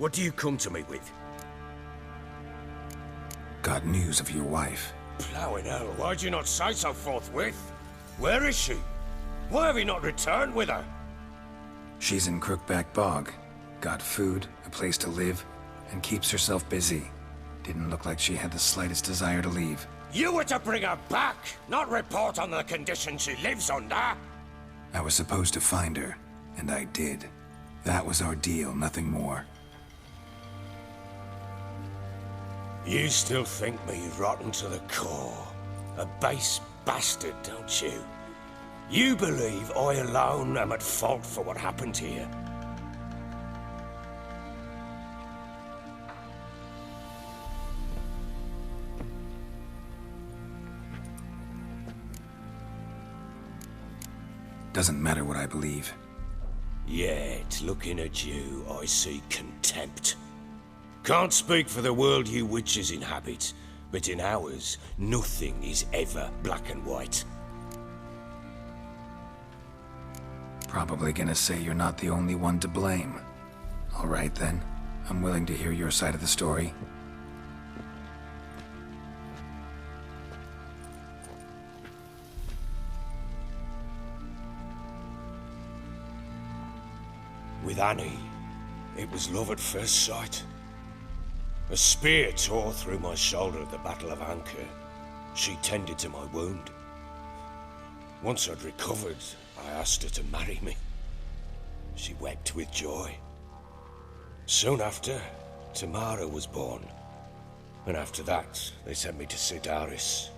What do you come to me with? Got news of your wife. Plowing hell, why'd you not say so forthwith? Where is she? Why have you not returned with her? She's in Crookback Bog. Got food, a place to live, and keeps herself busy. Didn't look like she had the slightest desire to leave. You were to bring her back, not report on the conditions she lives under. I was supposed to find her, and I did. That was our deal, nothing more. You still think me rotten to the core. A base bastard, don't you? You believe I alone am at fault for what happened here. Doesn't matter what I believe. Yet, looking at you, I see contempt. Can't speak for the world you witches inhabit, but in ours, nothing is ever black and white. Probably gonna say you're not the only one to blame. All right then, I'm willing to hear your side of the story. With Annie, it was love at first sight. A spear tore through my shoulder at the Battle of Anchor. She tended to my wound. Once I'd recovered, I asked her to marry me. She wept with joy. Soon after, Tamara was born. And after that, they sent me to Cidaris.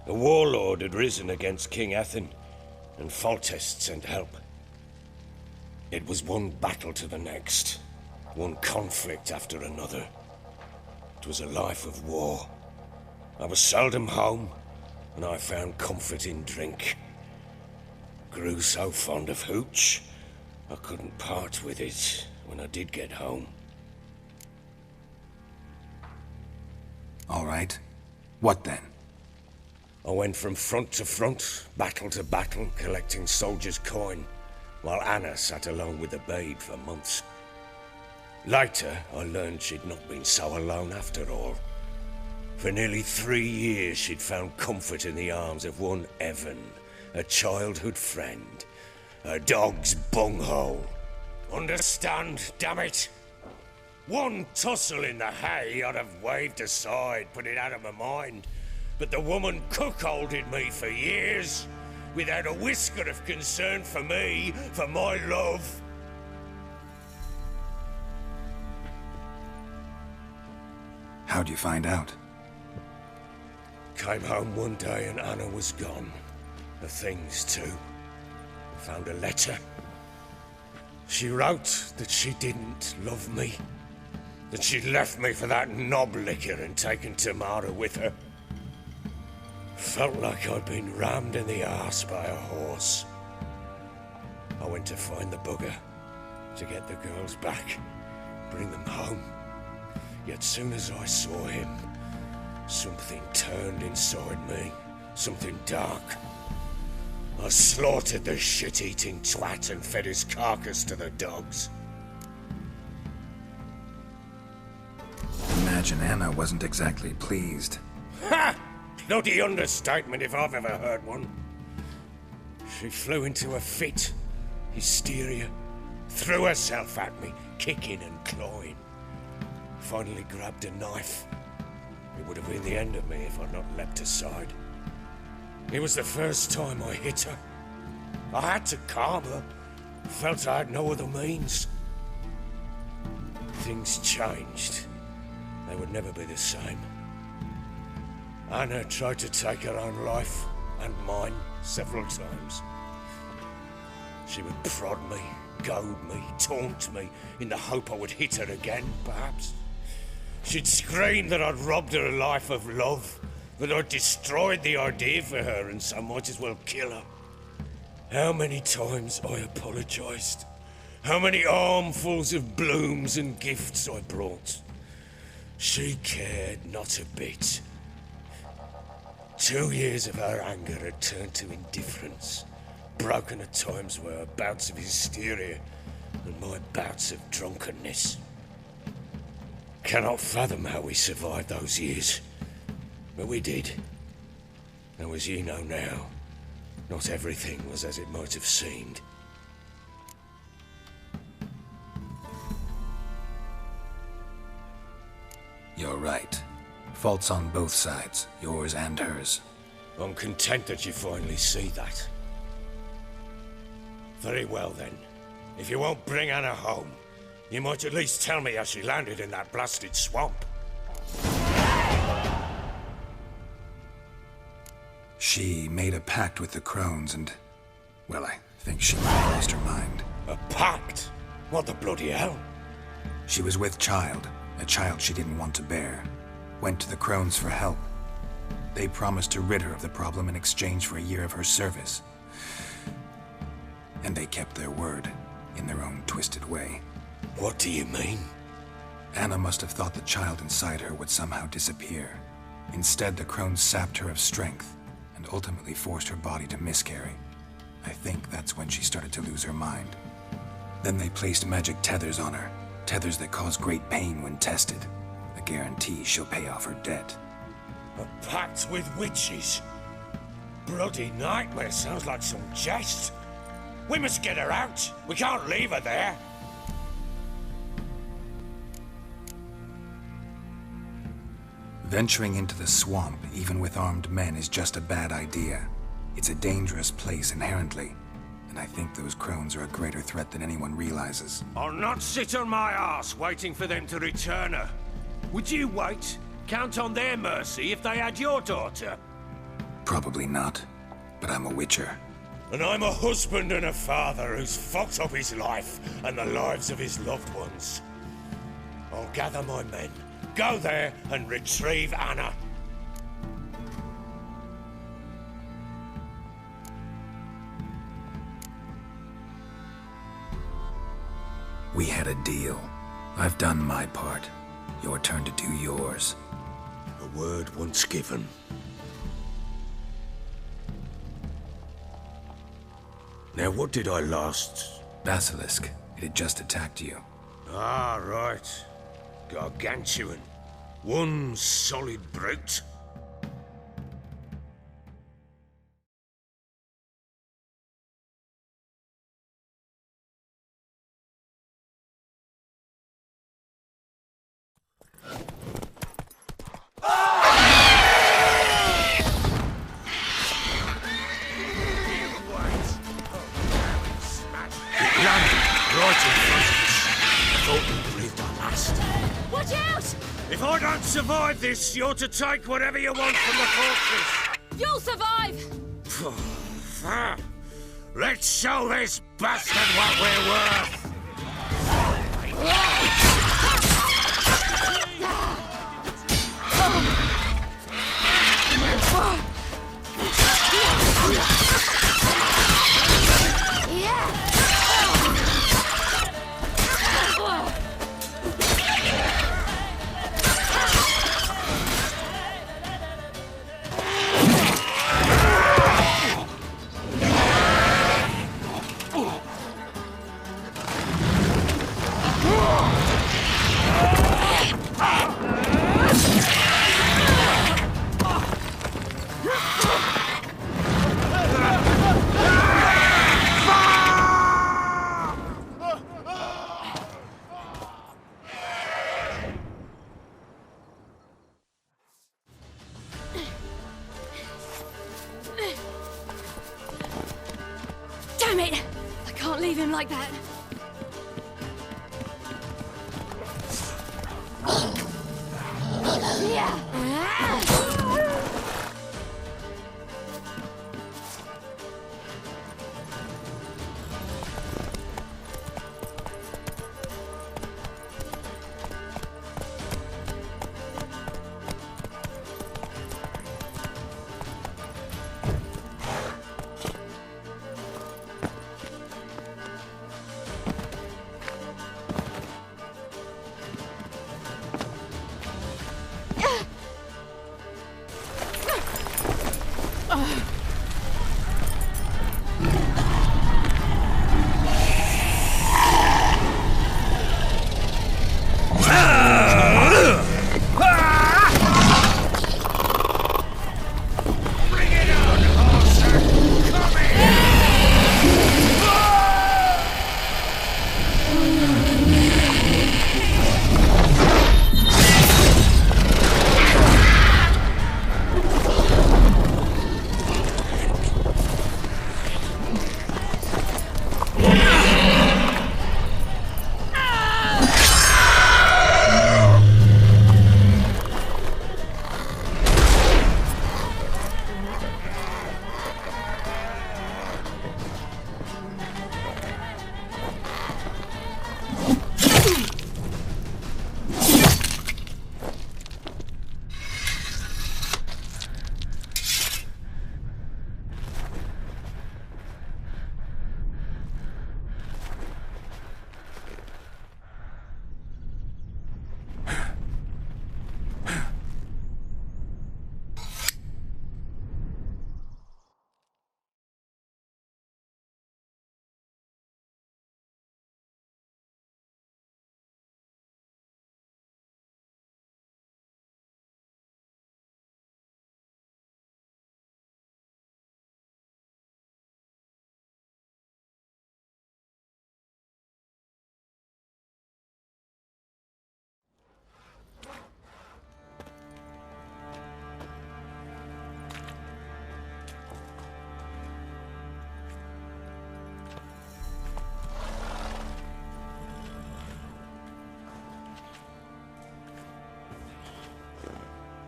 A warlord had risen against King Ethain, and Foltest sent help. It was one battle to the next, one conflict after another. It was a life of war. I was seldom home, and I found comfort in drink. Grew so fond of hooch, I couldn't part with it when I did get home. All right. What then? I went from front to front, battle to battle, collecting soldiers' coin, while Anna sat alone with the babe for months. Later, I learned she'd not been so alone after all. For nearly 3 years, she'd found comfort in the arms of one Evan, a childhood friend, a dog's bunghole. Understand, damn it? One tussle in the hay I'd have waved aside, put it out of my mind. But the woman cuckolded me for years, without a whisker of concern for me, for my love. How'd you find out? Came home one day and Anna was gone. The things too. Found a letter. She wrote that she didn't love me. That she'd left me for that knob licker and taken Tamara with her. Felt like I'd been rammed in the arse by a horse. I went to find the bugger, to get the girls back, bring them home. Yet soon as I saw him, something turned inside me, something dark. I slaughtered the shit-eating twat and fed his carcass to the dogs. Imagine Anna wasn't exactly pleased. Ha! Bloody understatement if I've ever heard one. She flew into a fit, hysteria, threw herself at me, kicking and clawing. Finally grabbed a knife. It would have been the end of me if I'd not leapt aside. It was the first time I hit her. I had to calm her. Felt I had no other means. Things changed. They would never be the same. Anna tried to take her own life, and mine, several times. She would prod me, goad me, taunt me, in the hope I would hit her again, perhaps. She'd scream that I'd robbed her a life of love, that I'd destroyed the idea for her, and so might as well kill her. How many times I apologized. How many armfuls of blooms and gifts I brought. She cared not a bit. 2 years of her anger had turned to indifference, broken at times by her bouts of hysteria and my bouts of drunkenness. cannot fathom how we survived those years. But we did. And as ye know now, not everything was as it might have seemed. You're right. Faults on both sides, yours and hers. I'm content that you finally see that. Very well then. If you won't bring Anna home, you might at least tell me how she landed in that blasted swamp. She made a pact with the crones and... well, I think she might have lost her mind. A pact? What the bloody hell? She was with child, a child she didn't want to bear. Went to the crones for help. They promised to rid her of the problem in exchange for a year of her service. And they kept their word, in their own twisted way. What do you mean? Anna must have thought the child inside her would somehow disappear. Instead, the crones sapped her of strength, and ultimately forced her body to miscarry. I think that's when she started to lose her mind. Then they placed magic tethers on her, tethers that cause great pain when tested. A guarantee she'll pay off her debt. A pact with witches? Bloody nightmare, sounds like some jest. We must get her out. We can't leave her there. Venturing into the swamp, even with armed men, is just a bad idea. It's a dangerous place inherently, and I think those crones are a greater threat than anyone realizes. I'll not sit on my arse waiting for them to return her. Would you wait? Count on their mercy if they had your daughter? Probably not, but I'm a witcher. And I'm a husband and a father who's fucked up his life and the lives of his loved ones. I'll gather my men, go there and retrieve Anna. We had a deal. I've done my part. Your turn to do yours. A word once given. Now, what did I last... Basilisk. It had just attacked you. Ah, right. Gargantuan. One solid brute. If I don't survive this, you're to take whatever you want from the fortress. You'll survive! Let's show this bastard what we're worth. Damn it! I can't leave him like that.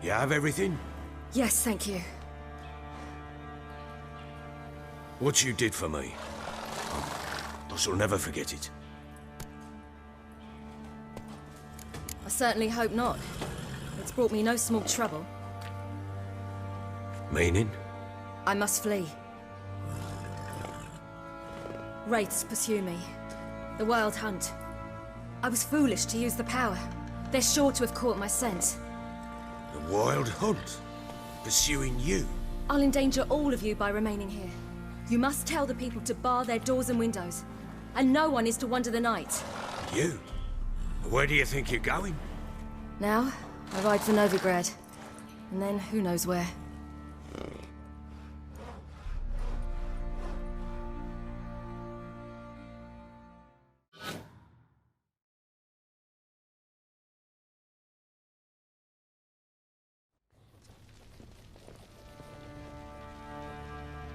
You have everything? Yes, thank you. What you did for me, I shall never forget it. I certainly hope not. It's brought me no small trouble. Meaning? I must flee. Wraiths pursue me. The Wild Hunt. I was foolish to use the power. They're sure to have caught my scent. The Wild Hunt? Pursuing you? I'll endanger all of you by remaining here. You must tell the people to bar their doors and windows. And no one is to wander the night. You? Where do you think you're going? Now, I ride for Novigrad. And then who knows where.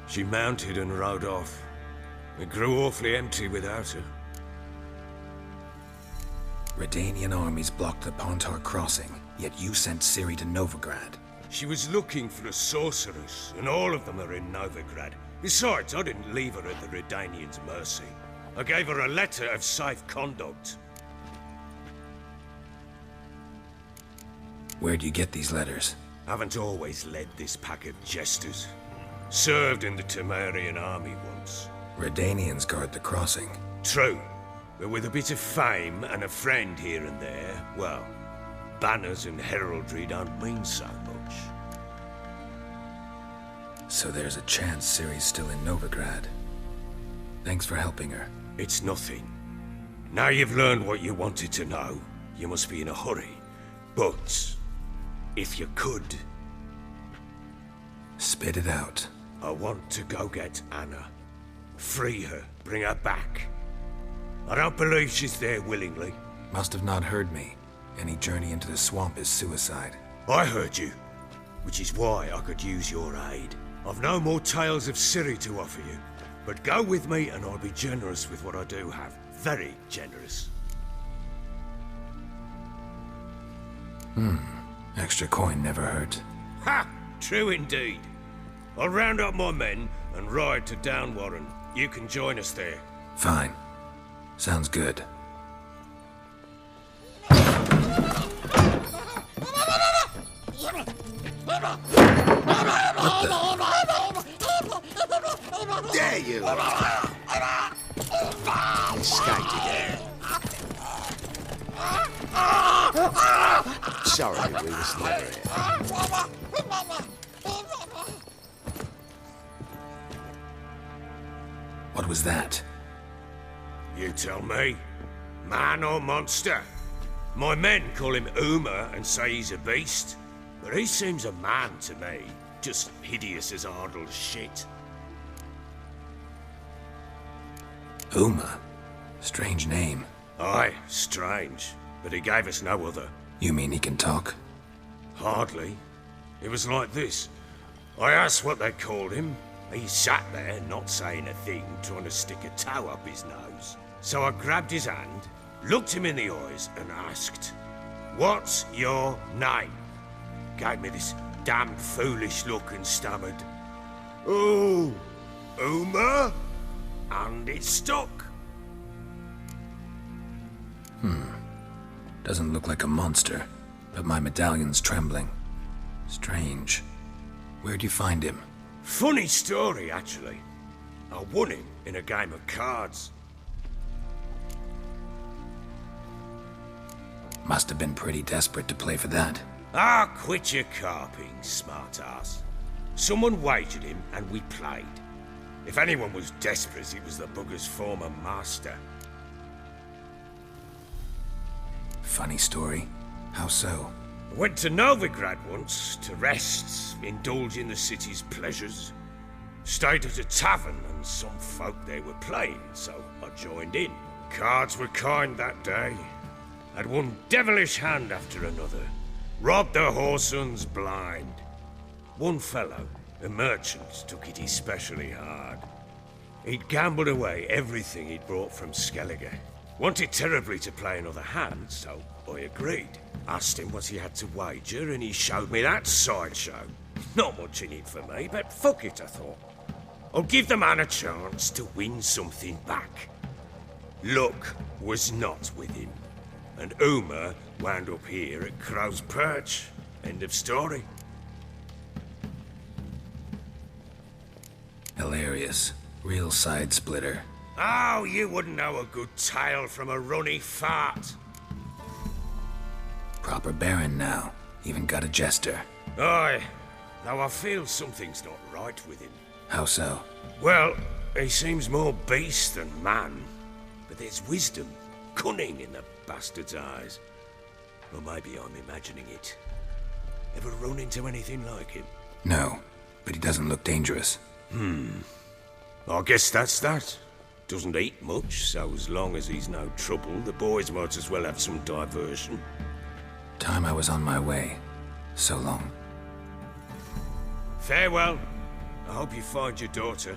She mounted and rode off. It grew awfully empty without her. Redanian armies blocked the Pontar crossing, yet you sent Ciri to Novigrad. She was looking for a sorceress, and all of them are in Novigrad. Besides, I didn't leave her at the Redanians' mercy. I gave her a letter of safe conduct. Where'd you get these letters? Haven't always led this pack of jesters. Served in the Temerian army once. Redanians guard the crossing. True, but with a bit of fame and a friend here and there, well, banners and heraldry don't mean so much. So there's a chance Ciri's still in Novigrad. Thanks for helping her. It's nothing. Now you've learned what you wanted to know, you must be in a hurry. But, if you could... Spit it out. I want to go get Anna. Free her, bring her back. I don't believe she's there willingly. Must have not heard me. Any journey into the swamp is suicide. I heard you, which is why I could use your aid. I've no more tales of Ciri to offer you, but go with me and I'll be generous with what I do have. Very generous. Extra coin never hurt. Ha! True indeed. I'll round up my men and ride to Downwarren. You can join us there. Fine. Sounds good. There you are! Escaped again. Sorry, we was never here. What was that? You tell me. Man or monster? My men call him Uma and say he's a beast, but he seems a man to me. Just hideous as Ardle's shit. Uma? Strange name. Aye, strange. But he gave us no other. You mean he can talk? Hardly. It was like this. I asked what they called him. He sat there, not saying a thing, trying to stick a toe up his nose. So I grabbed his hand, looked him in the eyes, and asked, "What's your name?" Gave me this damned foolish look and stammered, "Oh, Uma?" And it stuck. Doesn't look like a monster, but my medallion's trembling. Strange. Where'd you find him? Funny story, actually. I won him in a game of cards. Must have been pretty desperate to play for that. Ah, quit your carping, smart-ass. Someone wagered him, and we played. If anyone was desperate, it was the bugger's former master. Funny story. How so? I went to Novigrad once, to rest, indulge in the city's pleasures. Stayed at a tavern, and some folk there were playing, so I joined in. Cards were kind that day. Had one devilish hand after another. Robbed the whoresons blind. One fellow, a merchant, took it especially hard. He'd gambled away everything he'd brought from Skellige. Wanted terribly to play another hand, so I agreed. Asked him what he had to wager, and he showed me that sideshow. Not much in it for me, but fuck it, I thought. I'll give the man a chance to win something back. Luck was not with him, and Uma wound up here at Crow's Perch. End of story. Hilarious. Real side splitter. Oh, you wouldn't know a good tale from a runny fart. Proper Baron now. Even got a jester. Aye, though I feel something's not right with him. How so? Well, he seems more beast than man. But there's wisdom, cunning in the bastard's eyes. Or maybe I'm imagining it. Ever run into anything like him? No, but he doesn't look dangerous. I guess that's that. Doesn't eat much, so as long as he's no trouble, the boys might as well have some diversion. Time I was on my way. So long. Farewell. I hope you find your daughter.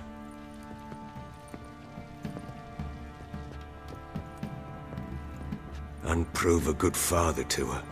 And prove a good father to her.